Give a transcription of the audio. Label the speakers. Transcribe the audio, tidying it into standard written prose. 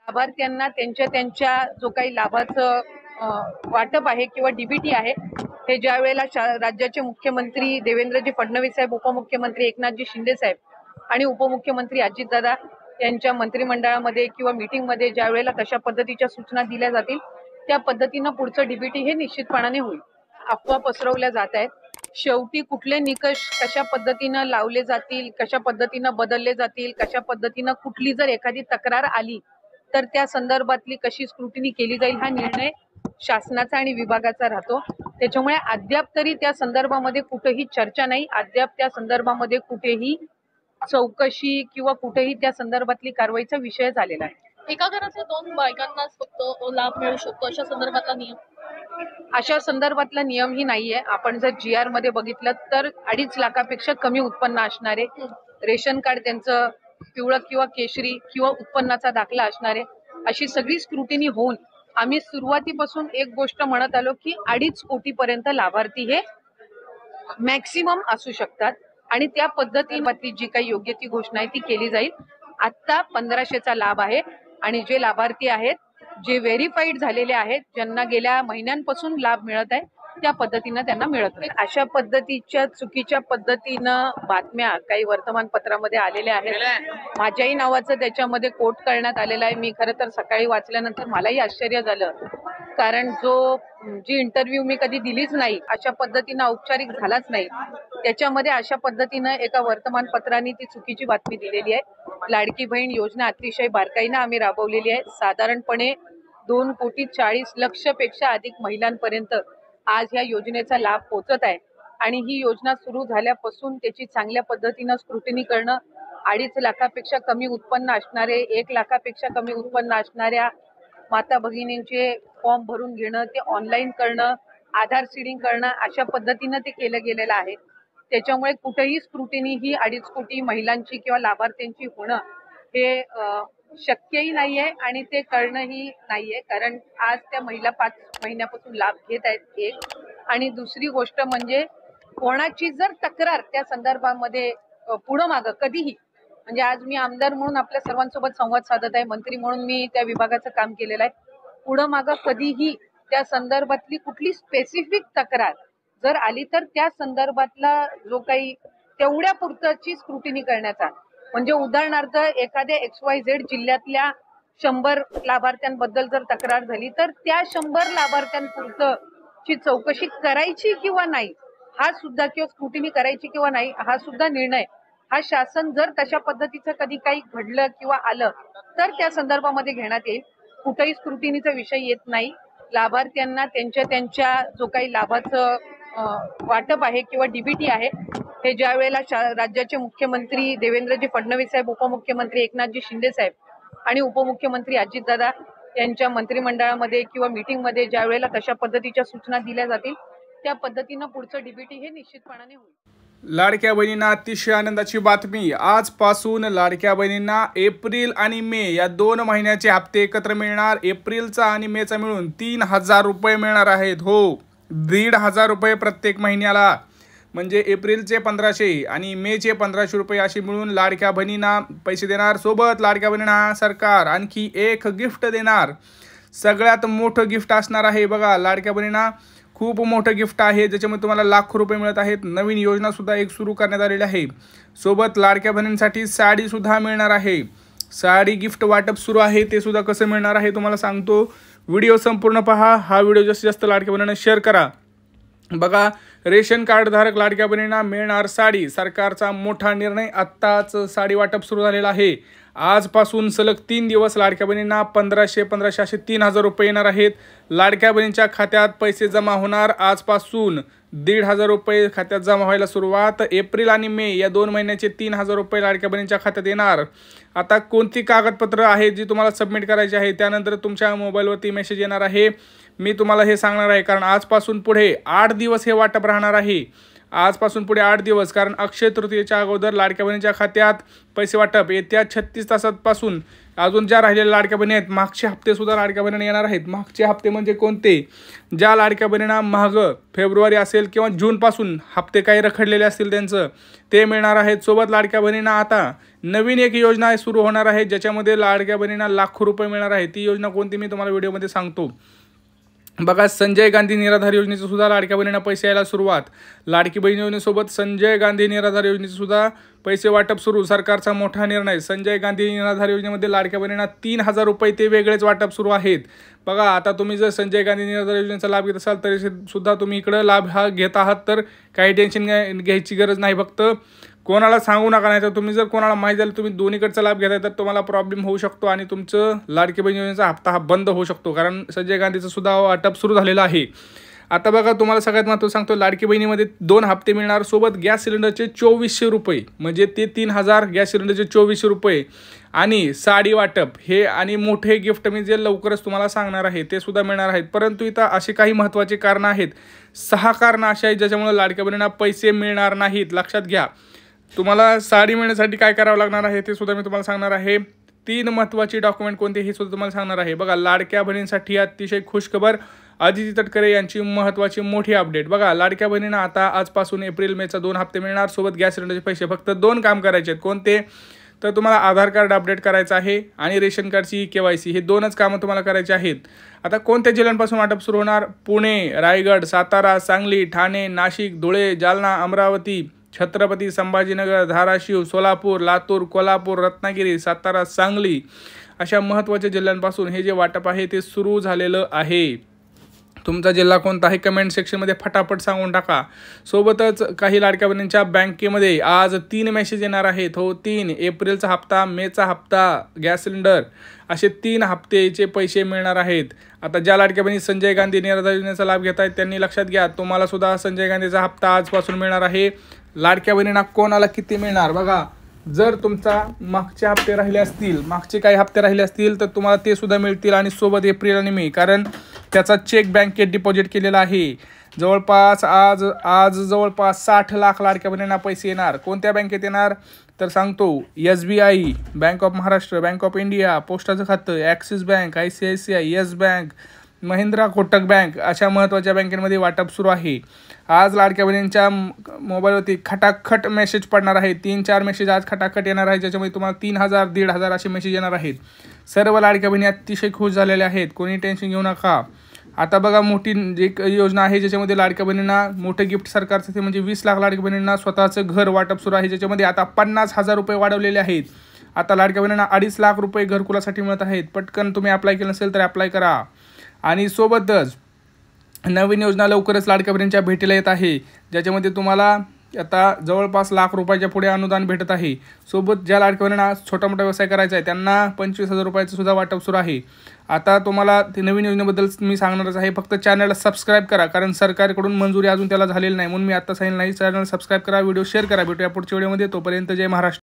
Speaker 1: लाभार्थ्यांना त्यांच्या जो काही लाभाचं वाटप आहे किंवा डीबीटी आहे हे ज्या वेळेला राज्याचे मुख्यमंत्री देवेंद्रजी फडणवीस साहेब, उपमुख्यमंत्री एकनाथजी शिंदे साहेब आणि उपमुख्यमंत्री अजितदादा यांच्या मंत्रिमंडळामध्ये किंवा मीटिंगमध्ये ज्या वेळेला तशा पद्धतीच्या सूचना दिल्या जातील त्या पद्धतीनं पुढचं डीबीटी हे निश्चितपणाने होईल। अफवा पसरवल्या जात आहेत। शेवटी कुठले निकष कशा पद्धतीनं लावले जातील, कशा पद्धतीनं बदलले जातील, कशा पद्धतीनं कुठली जर एखादी तक्रार आली तर त्या संदर्भातली कशी स्क्रुटिनी केली जाईल हा निर्णय शासनाचा आणि विभागाचा राहतो। त्याच्यामुळे अद्याप तरी त्या संदर्भामध्ये कुठेही चर्चा नाही, अद्याप त्या संदर्भामध्ये कुठेही चौकशी किंवा कुठेही त्या संदर्भातली कारवाईचा विषय झालेला आहे।
Speaker 2: एका घरातल्या 2 बायकांनाच फक्त लाभ मिळू शकतो अशा संदर्भातला नियम?
Speaker 1: अशा संदर्भातला नियमही नाहीये। आपण जर GR मध्ये बघितलं तर 2.5 लाखापेक्षा कमी उत्पन्न असणारे, रेशन कार्ड त्यांचं पिवळं किंवा केशरी किंवा उत्पन्नाचा दाखला असणारे, अशी सगळी स्क्रुटिनी होऊन आम्ही सुरुवातीपासून एक गोष्ट म्हणत आलो की 2.5 कोटीपर्यंत लाभार्थी हे मॅक्सिमम असू शकतात आणि त्या पद्धतीने जी काही योग्य ती घोषणा आहे ती केली जाईल। आता 1500चा लाभ आहे आणि जे लाभार्थी आहेत, जे व्हेरीफाईड झालेले आहेत, ज्यांना गेल्या महिन्यांपासून लाभ मिळत आहे त्या पद्धतीनं त्यांना मिळत नाही। अशा पद्धतीच्या चुकीच्या पद्धतीनं बातम्या काही वर्तमानपत्रामध्ये आलेल्या आहेत। माझ्याही नावाचं त्याच्यामध्ये कोट करण्यात आलेलं आहे। मी खरं तर सकाळी वाचल्यानंतर मलाही आश्चर्य झालं, कारण जी इंटरव्ह्यू मी कधी दिलीच नाही, अशा पद्धतीनं औपचारिक झालाच नाही, त्याच्यामध्ये अशा पद्धतीनं एका वर्तमानपत्राने ती चुकीची बातमी दिलेली आहे। लाडकी बहीण योजना अतिशय बारकाईनं आम्ही राबवलेली आहे। साधारणपणे 2,40,00,000 पेक्षा अधिक महिलांपर्यंत आज ह्या योजनेचा लाभ पोहोचत आहे आणि ही योजना सुरू झाल्यापासून त्याची चांगल्या पद्धतीनं स्क्रुटिनी करणं, 2.5 लाखापेक्षा कमी उत्पन्न असणारे, 1 लाखापेक्षा कमी उत्पन्न असणाऱ्या माता भगिनींचे फॉर्म भरून घेणं, ते ऑनलाईन करणं, आधार सीडिंग करणं, अशा पद्धतीनं ते केलं गेलेलं आहे। त्याच्यामुळे कुठेही स्क्रुटिनी ही 2.5 कोटी महिलांची किंवा लाभार्थ्यांची होणं हे शक्यही नाहीये आणि ते करणंही नाहीये, कारण आज त्या महिला 5 महिन्यापासून लाभ घेत आहेत। एक आणि दुसरी गोष्ट म्हणजे कोणाची जर तक्रार त्या संदर्भामध्ये पुढं मागं कधीही, म्हणजे आज मी आमदार म्हणून आपल्या सर्वांसोबत संवाद साधत आहे, मंत्री म्हणून मी त्या विभागाचं काम केलेलं आहे, पुढं मागं कधीही त्या संदर्भातली कुठली स्पेसिफिक तक्रार जर आली तर त्या संदर्भातला जो काही तेवढ्या पुरतची स्क्रुटिनी करण्याचा, म्हणजे उदाहरणार्थ एखाद्या XYZ जिल्ह्यातल्या 100 लाभार्थ्यांबद्दल जर तक्रार झाली तर त्या 100 लाभार्थ्यांपुरतची चौकशी करायची किंवा नाही हा सुद्धा, किंवा स्क्रुटिनी करायची किंवा नाही हा सुद्धा निर्णय हा शासन जर तशा पद्धतीचं कधी काही घडलं किंवा आलं तर त्या संदर्भामध्ये घेण्यात येईल। कुठेही स्क्रुटिनीचा विषय येत नाही। लाभार्थ्यांना त्यांच्या जो काही लाभाचं वाटप आहे किंवा डीबीटी आहे हे ज्या वेळेला राज्याचे मुख्यमंत्री देवेंद्रजी फडणवीस साहेब, उपमुख्यमंत्री एकनाथजी शिंदे साहेब आणि उपमुख्यमंत्री अजितदादा यांच्या मंत्रिमंडळामध्ये किंवा मीटिंगमध्ये ज्या वेळेला तशा पद्धतीच्या सूचना दिल्या जातील त्या पद्धतीनं पुढचं डीबीटी हे निश्चितपणाने होईल।
Speaker 3: लाडक्या बहिणींना अतिशय आनंदाची बातमी, आजपासून लाडक्या बहिणींना एप्रिल आणि मे या 2 महिन्याचे हप्ते एकत्र मिळणार। एप्रिलचा आणि मेचा मिळून 3,000 रुपये मिळणार आहेत। हो, 1,500 रुपये प्रत्येक महिन्याला, म्हणजे एप्रिलचे 1500 आणि मेचे 1500 रुपये असे मिळून लाडक्या बहिणींना पैसे देणार। सोबत लाडक्या बहिणींना सरकार आणखी एक गिफ्ट देणार। सगळ्यात मोठं गिफ्ट असणार आहे बघा, लाडक्या बहिणींना खूप मोठं गिफ्ट आहे, ज्याच्यामध्ये तुम्हाला लाखो रुपये मिळत आहेत। नवीन योजना सुद्धा एक सुरू करण्यात आलेली आहे। सोबत लाडक्या बहिणींसाठी साडी सुद्धा मिळणार आहे। साडी गिफ्ट वाटप सुरू आहे, ते सुद्धा कसं मिळणार आहे तुम्हाला सांगतो। व्हिडिओ संपूर्ण पहा। हा व्हिडिओ जास्तीत जास्त लाडक्या बहिणींना शेअर करा। बघा, रेशन कार्ड धारक लाडक्या बहिणींना मिळणार साडी। सरकारचा मोठा निर्णय, आत्ताच साडी वाटप सुरू झालेला आहे। आजपासून सलग 3 दिवस लाडक्या बहिणींना 1500 असे 3,000 रुपये येणार आहेत। लाडक्या बहिणींच्या खात्यात पैसे जमा होणार आजपासून। 1,500 रुपये खात्यात जमा व्हायला सुरुवात। एप्रिल आणि मे या 2 महिन्याचे 3,000 रुपये लाडक्या बहिणींच्या खात्यात येणार। आता कोणती कागदपत्र आहेत जी तुम्हाला सबमिट करायची आहे, त्यानंतर तुमच्या मोबाईलवरती मेसेज येणार आहे। मी तुम्हाला हे सांगणार आहे, कारण आजपासून पुढे 8 दिवस हे वाटप राहणार आहे। आजपासून पुढे 8 दिवस, कारण अक्षय तृतीयेच्या अगोदर लाडक्या बहिणीच्या खात्यात पैसे वाटप येत्या 36 तासांपासून अजून ज्या राहिलेल्या लाडक्या बहिणी आहेत, मागचे हप्ते सुद्धा लाडक्या बहिणींना येणार आहेत. मागचे हप्ते म्हणजे कोणते? ज्या लाडक्या बहिणींना माग फेब्रुवारी असेल किंवा जूनपासून हप्ते काही रखडलेले असतील त्यांचं ते मिळणार आहेत. सोबत लाडक्या बहिणींना आता नवीन एक योजना सुरू होणार आहे, ज्याच्यामध्ये लाडक्या बहिणींना लाखो रुपये मिळणार आहे. ती योजना कोणती मी तुम्हाला व्हिडिओमध्ये सांगतो. बघा, संजय गांधी निराधार योजनेचं सुद्धा लाडक्या बहिणींना पैसे यायला सुरुवात. लाडकी बहीण योजनेसोबत संजय गांधी निराधार योजनेचे सुद्धा पैसे वाटप सुरू. सरकारचा मोठा निर्णय. संजय गांधी निराधार योजनेमध्ये लाडक्या बहिणींना 3,000 रुपये ते वेगळेच वाटप सुरू आहेत. बघा, आता तुम्ही जर संजय गांधी निराधार योजनेचा लाभ घेत असाल तरी सुद्धा तुम्ही इकडे लाभ हा घेत आहात, तर काही टेन्शन घ्यायची गरज नाही. फक्त कोणाला सांगू नका, नाही तर तुम्ही जर कोणाला माहीत झालं तुम्ही दोन्हीकडचा लाभ घेताय तर तुम्हाला प्रॉब्लेम होऊ शकतो आणि तुमचं लाडकी बहीण योजनेचा हप्ता हा बंद होऊ शकतो, कारण संजय गांधीचं सुद्धा वाटप सुरू झालेलं आहे. आता बघा, तुम्हाला सगळ्यात महत्त्वाचं सांगतो, लाडकी बहिणीमध्ये 2 हप्ते मिळणार. सोबत गॅस सिलेंडरचे 2400 रुपये, म्हणजे ते 3,000, गॅस सिलेंडरचे 2400 रुपये आणि साडी वाटप हे आणि मोठे गिफ्ट मी जे लवकरच तुम्हाला सांगणार आहे ते सुद्धा मिळणार आहेत. परंतु इथं असे काही महत्त्वाचे कारणं आहेत. 6 कारणं अशी आहेत ज्याच्यामुळे लाडक्या बहिणींना पैसे मिळणार नाहीत. लक्षात घ्या. तुम्हाला साडी मिळण्यासाठी काय करावं लागणार आहे ते सुद्धा मी तुम्हाला सांगणार आहे. 3 महत्त्वाचे डॉक्युमेंट कोणते हे सुद्धा तुम्हाला सांगणार आहे. बघा, लाडक्या बहिणींसाठी अतिशय खुशखबर. अदिती तटकरे यांची महत्त्वाची मोठी अपडेट. बघा, लाडक्या बहिणींना आता आजपासून एप्रिल मेचा 2 हप्ते मिळणार. सोबत गॅस सिलेंडरचे पैसे. फक्त 2 काम करायचे आहेत. कोणते? तर तुम्हाला आधार कार्ड अपडेट करायचं आहे आणि रेशन कार्डची KYC, हे 2च कामं तुम्हाला करायचे आहेत. आता कोणत्या जिल्ह्यांपासून वाटप सुरू होणार? पुणे, रायगड, सातारा, सांगली, ठाणे, नाशिक, धुळे, जालना, अमरावती, छत्रपती संभाजीनगर, धाराशिव, सोलापूर, लातूर, कोल्हापूर, रत्नागिरी, सातारा, सांगली अशा महत्त्वाच्या जिल्ह्यांपासून हे जे वाटप आहे ते सुरू झालेलं आहे. तुमचा जिल्हा कोणता आहे कमेंट सेक्शनमध्ये फटाफट सांगून टाका. सोबतच काही लाडक्या बहिणींच्या बँकेमध्ये आज 3 मेसेज येणार आहेत. हो, 3. एप्रिलचा हप्ता, मेचा हप्ता, गॅस सिलेंडर असे 3 हप्तेचे पैसे मिळणार आहेत. आता ज्या लाडक्या बहिणी संजय गांधी निराधार योजनेचा लाभ घेत आहेत त्यांनी लक्षात घ्या, तुम्हाला सुद्धा संजय गांधीचा हप्ता आजपासून मिळणार आहे. लाडक्या बहिणींना कोणाला किती मिळणार? बघा, जर तुमचा मागचे हप्ते राहिले असतील, मागचे काही हप्ते राहिले असतील तर तुम्हाला ते सुद्धा मिळतील आणि सोबत एप्रिल आणि मे, कारण त्याचा चेक बँकेत डिपॉझिट केलेला आहे. जवळपास आज जवळपास 60 लाख लाडक्या बहिणींना पैसे येणार. कोणत्या बँकेत येणार तर सांगतो. SBI, bank of Maharashtra, bank of India, पोस्टाचं खातं, Axis bank, ICICI, yes bank, Mahindra Kotak bank अशा महत्त्वाच्या बँकेमध्ये वाटप सुरू आहे. आज लाडक्या बहिणींच्या मोबाईलवरती खटाखट मेसेज पडणार आहे. 3-4 मेसेज आज खटाखट येणार आहे, ज्याच्यामध्ये तुम्हाला 3,000, 1,500 असे मेसेज येणार आहेत. सर्व लाडक्या बहिणी अतिशय खुश झालेल्या आहेत. कोणी टेन्शन घेऊ नका. आता बघा, मोठी एक योजना आहे ज्याच्यामध्ये लाडक्या बहिणींना मोठं गिफ्ट सरकारचं, ते म्हणजे 20 लाख लाडक्या बहिणींना स्वतःचं घर वाटप सुरू आहे, ज्याच्यामध्ये आता 50,000 रुपये वाढवलेले आहेत. आता लाडक्या बहिणींना 2.5 लाख रुपये घरकुलासाठी मिळत आहेत. पटकन तुम्ही अप्लाय केलं नसेल तर अप्लाय करा. आणि सोबतच नवीन योजना लवकरच लाडक्या बहिणींच्या भेटीला येत आहे, ज्याच्यामध्ये तुम्हाला आता जवळपास लाख रुपयाच्या पुढे अनुदान भेटत आहे. सोबत ज्या लाडक्या बहिणींना छोटा मोठा व्यवसाय करायचा आहे त्यांना 25,000 रुपयाचं सुद्धा वाटप सुरू आहे. आता तुम्हाला ते नवीन योजनेबद्दल मी सांगणारच आहे. फक्त चॅनलला सबस्क्राईब करा, कारण सरकारकडून मंजुरी अजून त्याला झालेली नाही, म्हणून मी आता सांगितलं नाही. चॅनल सबस्क्राईब करा, व्हिडिओ शेअर करा. भेटूया पुढच्या व्हिडिओमध्ये. तोपर्यंत जय महाराष्ट्र.